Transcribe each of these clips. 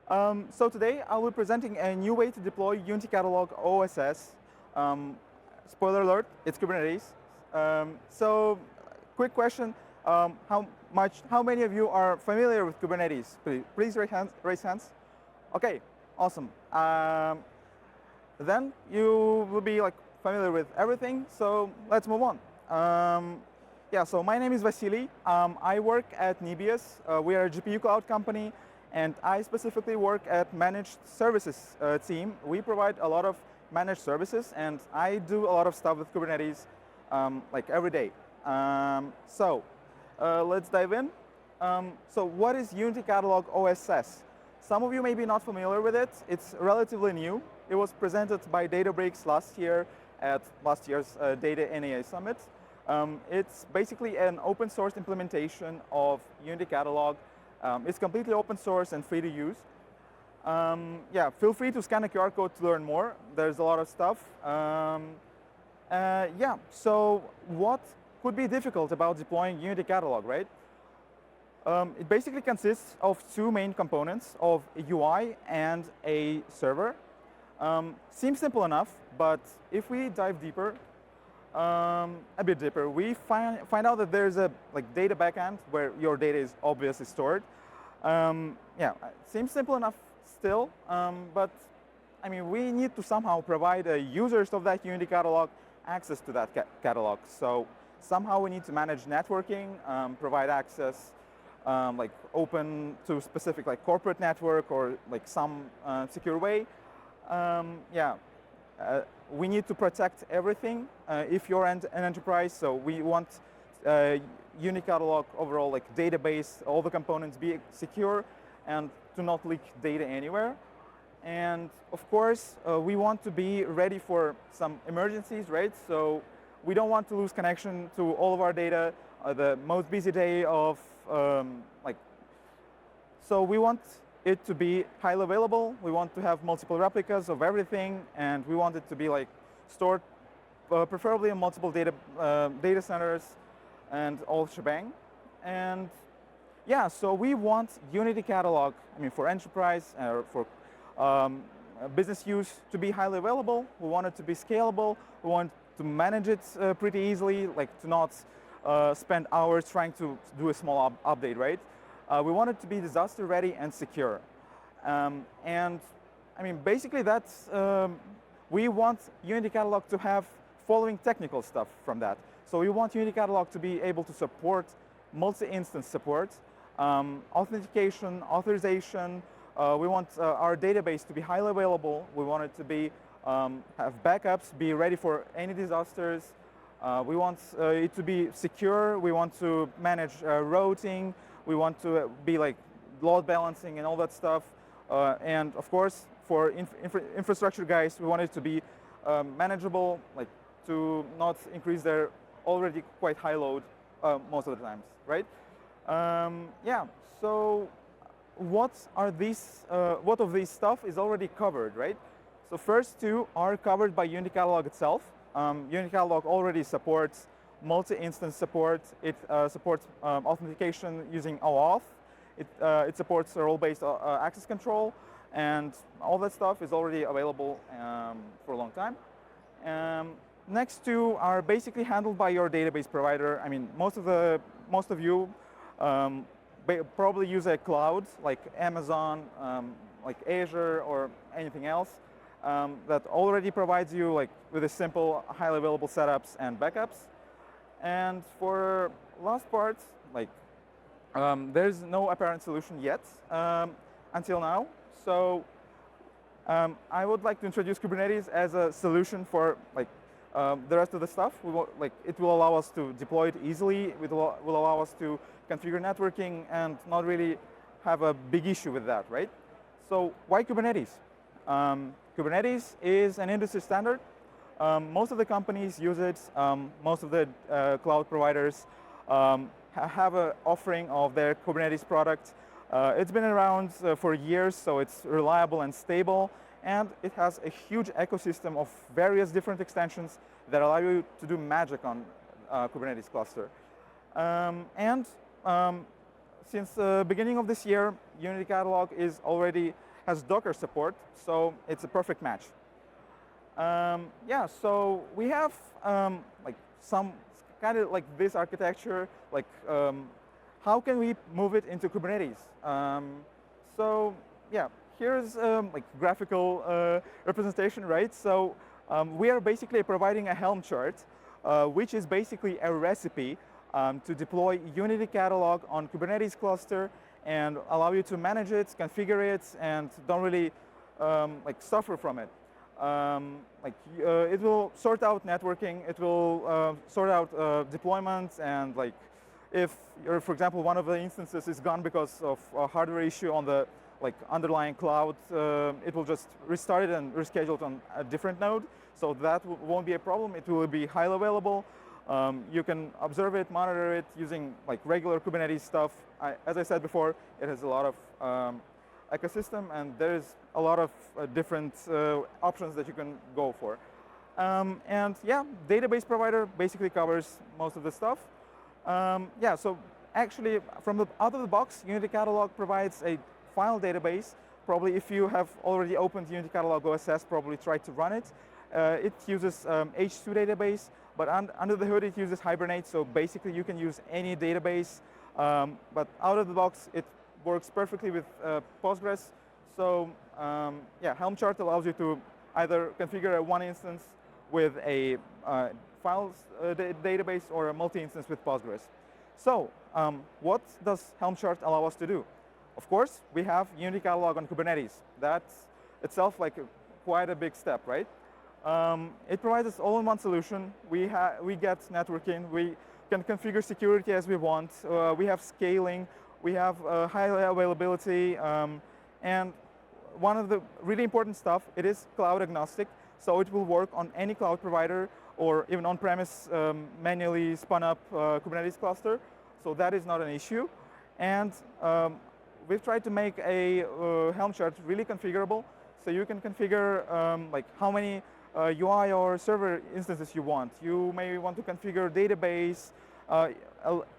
So today I will be presenting a new way to deploy Unity Catalog OSS. Spoiler alert, it's Kubernetes. Quick question, how many of you are familiar with Kubernetes? Please raise hands. Okay, awesome. Then you will be familiar with everything, so let's move on. So my name is Vasilii. I work at Nebius. We are a GPU cloud company, and I specifically work at managed services team. We provide a lot of managed services, and I do a lot of stuff with Kubernetes every day. Let's dive in. So what is Unity Catalog OSS? Some of you may be not familiar with it. It's relatively new. It was presented by Databricks last year at last year's Data NAI Summit. It's basically an open source implementation of Unity Catalog. It's completely open source and free to use. Feel free to scan a QR code to learn more. There's a lot of stuff. So what could be difficult about deploying Unity Catalog, right? It basically consists of two main components, of a UI and a server. Seems simple enough, but if we dive deeper, a bit deeper, we find out that there's a data backend where your data is obviously stored. It seems simple enough still, but I mean, we need to somehow provide users of that Unity catalog access to that catalog. So somehow we need to manage networking, provide access, open to specific corporate network or some secure way. We need to protect everything if you're an enterprise. So we want Unity Catalog overall database, all the components be secure and to not leak data anywhere. And of course, we want to be ready for some emergencies, right? So we don't want to lose connection to all of our data. The most busy day of so we want it to be highly available. We want to have multiple replicas of everything, and we want it to be stored preferably in multiple data centers and all shebang. And so we want Unity Catalog, for enterprise or for business use to be highly available. We want it to be scalable. We want to manage it pretty easily, to not spend hours trying to do a small update, right? We want it to be disaster ready and secure. Basically that's, we want Unity Catalog to have following technical stuff from that. So we want Unity Catalog to be able to support multi-instance support, authentication, authorization. We want our database to be highly available. We want it to be, have backups, be ready for any disasters. We want it to be secure. We want to manage routing. We want to be load balancing and all that stuff. And of course, for infrastructure guys, we want it to be manageable, to not increase their already quite high load most of the times, right? So what of these stuff is already covered, right? So first two are covered by Unity Catalog itself. Unity Catalog already supports multi-instance support. It supports authentication using OAuth. It supports role-based access control, and all that stuff is already available for a long time. Next two are basically handled by your database provider. Most of you probably use a cloud like Amazon, like Azure, or anything else that already provides you with a simple, highly available setups and backups. And for last part, there's no apparent solution yet until now. So I would like to introduce Kubernetes as a solution for the rest of the stuff. It will allow us to deploy it easily. It will allow us to configure networking and not really have a big issue with that, right? So why Kubernetes? Kubernetes is an industry standard. Most of the companies use it. Most of the cloud providers have an offering of their Kubernetes product. It's been around for years, so it's reliable and stable. And it has a huge ecosystem of various different extensions that allow you to do magic on Kubernetes cluster. Since the beginning of this year, Unity Catalog has Docker support, so it's a perfect match. Yeah, so we have like some kind of like this architecture, like how can we move it into Kubernetes? So yeah, here's like graphical representation, right? So we are basically providing a Helm chart, which is basically a recipe to deploy Unity Catalog on Kubernetes cluster and allow you to manage it, configure it, and don't really like suffer from it. It will sort out networking, it will sort out deployments, and like if, for example, one of the instances is gone because of a hardware issue on the like underlying cloud, it will just restart it and reschedule it on a different node. So that won't be a problem. It will be highly available. You can observe it, monitor it using like regular Kubernetes stuff. As I said before, it has a lot of ecosystem, and there's a lot of different options that you can go for. And yeah, database provider basically covers most of the stuff. Yeah, so actually from out of the box, Unity Catalog provides a file database. Probably if you have already opened Unity Catalog OSS, probably try to run it. It uses H2 database, but under the hood it uses Hibernate, so basically you can use any database, but out of the box it works perfectly with Postgres. So yeah, Helm chart allows you to either configure one instance with a files database or a multi-instance with Postgres. So what does Helm chart allow us to do? Of course, we have Unity Catalog on Kubernetes. That's itself like quite a big step, right? It provides us all-in-one solution. We get networking. We can configure security as we want. We have scaling. We have high availability. And one of the really important stuff, it is cloud-agnostic. So it will work on any cloud provider or even on-premise manually spun up Kubernetes cluster. So that is not an issue. And we've tried to make a Helm chart really configurable. So you can configure like how many UI or server instances you want. You may want to configure database,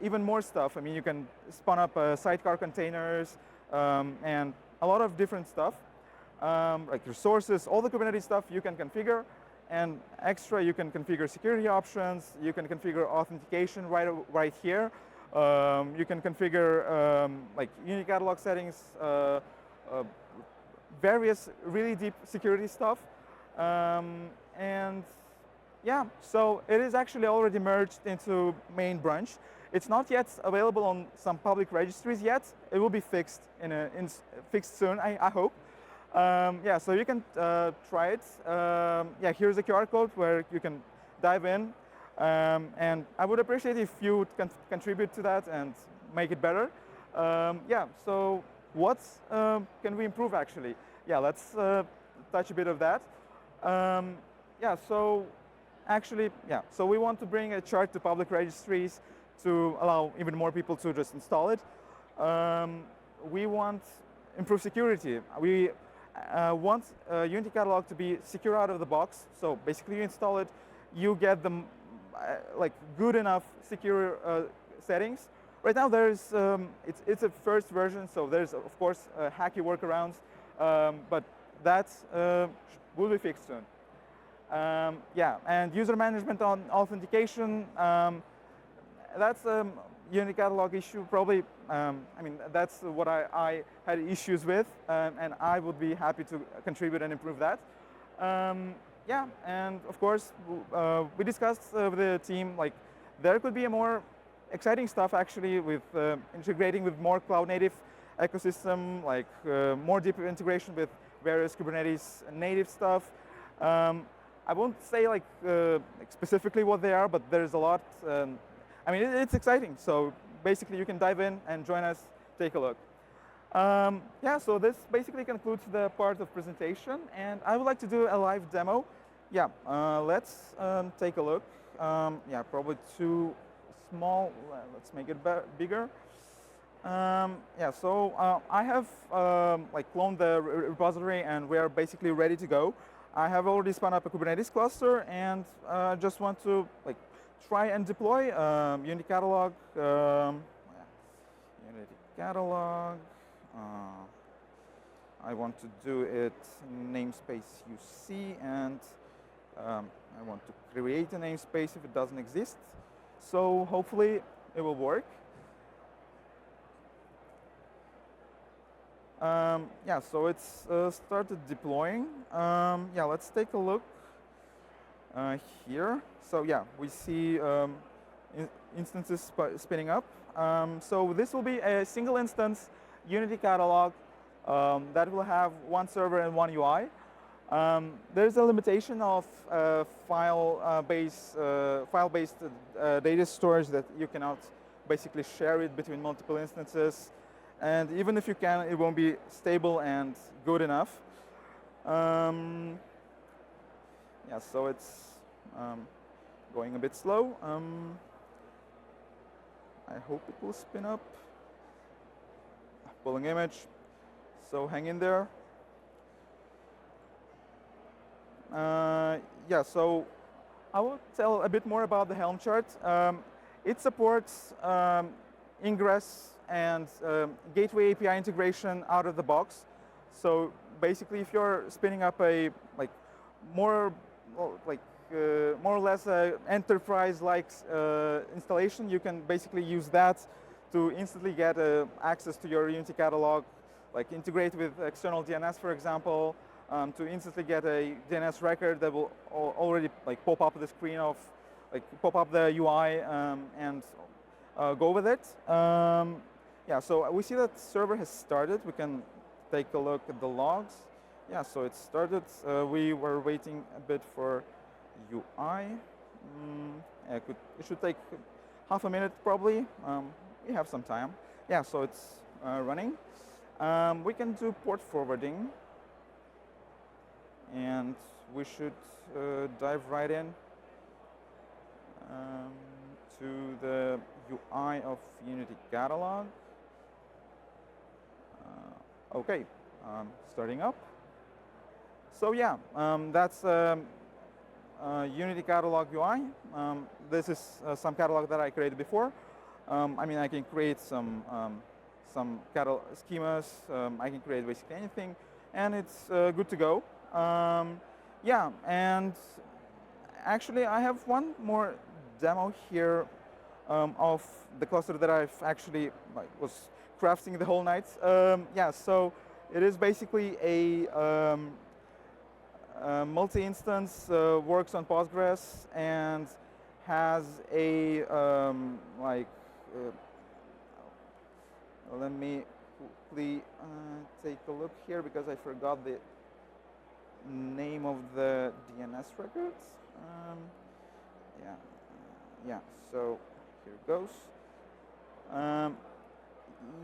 even more stuff. I mean, you can spun up sidecar containers and a lot of different stuff, like resources, all the Kubernetes stuff you can configure. And extra, you can configure security options. You can configure authentication right here. You can configure like Unity Catalog settings, various really deep security stuff. And yeah, so it is actually already merged into main branch. It's not yet available on some public registries yet. It will be fixed fixed soon, I hope. Yeah, so you can try it. Yeah, here's a QR code where you can dive in. And I would appreciate if you would contribute to that and make it better. Yeah, so what can we improve actually? Yeah, let's touch a bit of that. Yeah, so actually, yeah, so we want to bring a chart to public registries to allow even more people to just install it. We want improved security. We want Unity Catalog to be secure out of the box. So basically you install it, you get the like good enough secure settings. Right now there's, it's a first version, so there's of course hacky workarounds, but that will be fixed soon. Yeah, and user management on authentication, that's a Unity Catalog issue probably. I mean, that's what I had issues with, and I would be happy to contribute and improve that. Yeah, and of course, we discussed with the team, like, there could be a more exciting stuff actually with integrating with more cloud-native ecosystem, like more deeper integration with various Kubernetes native stuff. I won't say like specifically what they are, but there's a lot. I mean, it's exciting. So basically, you can dive in and join us, take a look. Yeah, so this basically concludes the part of presentation, and I would like to do a live demo. Yeah, let's take a look. Yeah, probably too small. Let's make it bigger. Yeah, so I have like cloned the repository, and we are basically ready to go. I have already spun up a Kubernetes cluster, and just want to like try and deploy Unity Catalog. Unity Catalog. I want to do it namespace UC, and I want to create a namespace if it doesn't exist. So hopefully it will work. Yeah, so it's started deploying. Yeah, let's take a look here. So yeah, we see instances spinning up. So this will be a single instance Unity Catalog that will have one server and one UI. There's a limitation of file-based data storage that you cannot basically share it between multiple instances. And even if you can, it won't be stable and good enough. Yeah, so it's going a bit slow. I hope it will spin up. Pulling image. So hang in there. Yeah, so I will tell a bit more about the Helm chart. It supports ingress and gateway API integration out of the box. So basically, if you're spinning up a more or less enterprise-like installation, you can basically use that to instantly get access to your Unity catalog, like integrate with external DNS, for example, to instantly get a DNS record that will already pop up the screen of, pop up the UI and go with it. Yeah, so we see that server has started. We can take a look at the logs. Yeah, so it started. We were waiting a bit for UI. It should take half a minute probably. We have some time. Yeah, so it's running. We can do port forwarding. And we should dive right in to the UI of Unity Catalog. Okay, starting up. So yeah, that's Unity Catalog UI. This is some catalog that I created before. I mean, I can create some catalog schemas. I can create basically anything, and it's good to go. Yeah, and actually I have one more demo here of the cluster that I've actually was crafting the whole night. Yeah, so it is basically a multi-instance, works on Postgres, and has a let me quickly take a look here because I forgot the name of the DNS records. Yeah, so here it goes.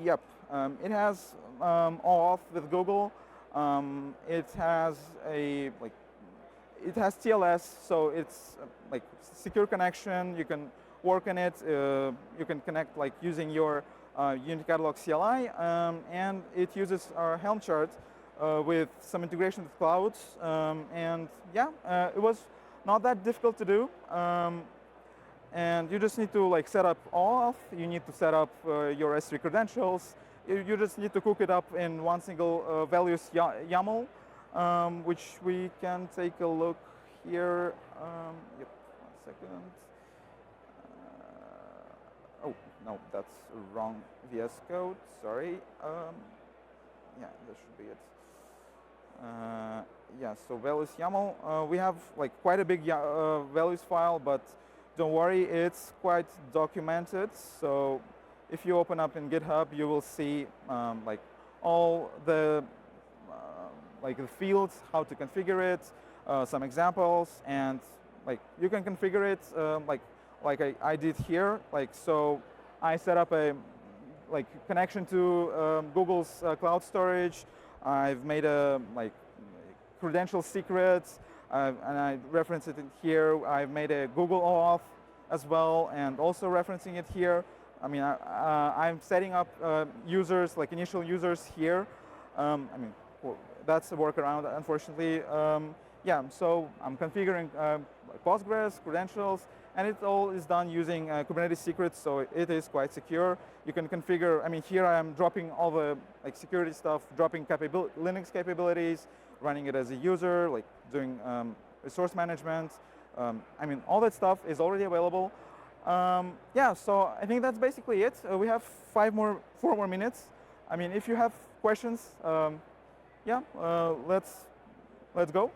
Yep, it has OAuth with Google. It has it has TLS, so it's secure connection. You can work on it. You can connect using your Unity Catalog CLI, and it uses our Helm chart with some integration with clouds. And yeah, it was not that difficult to do. And you just need to set up OAuth. You need to set up your S3 credentials. You just need to cook it up in one single values YAML, which we can take a look here. Yep, 1 second. Oh, no, that's wrong VS Code, sorry. Yeah, that should be it. Yeah, so values YAML. We have quite a big values file, but don't worry, it's quite documented. So if you open up in GitHub, you will see all the the fields, how to configure it, some examples, and you can configure it I did here. So I set up a connection to Google's cloud storage. I've made a credential secrets, and I reference it in here. I've made a Google OAuth as well, and also referencing it here. I mean, I'm setting up users, initial users here. I mean, that's a workaround, unfortunately. Yeah, so I'm configuring Postgres, credentials, and it all is done using Kubernetes secrets, so it is quite secure. You can configure, I mean, here I am dropping all the like security stuff, dropping Linux capabilities, running it as a user, like doing resource management. I mean, all that stuff is already available. Yeah, so I think that's basically it. We have 4 more minutes. I mean, if you have questions, yeah, let's go.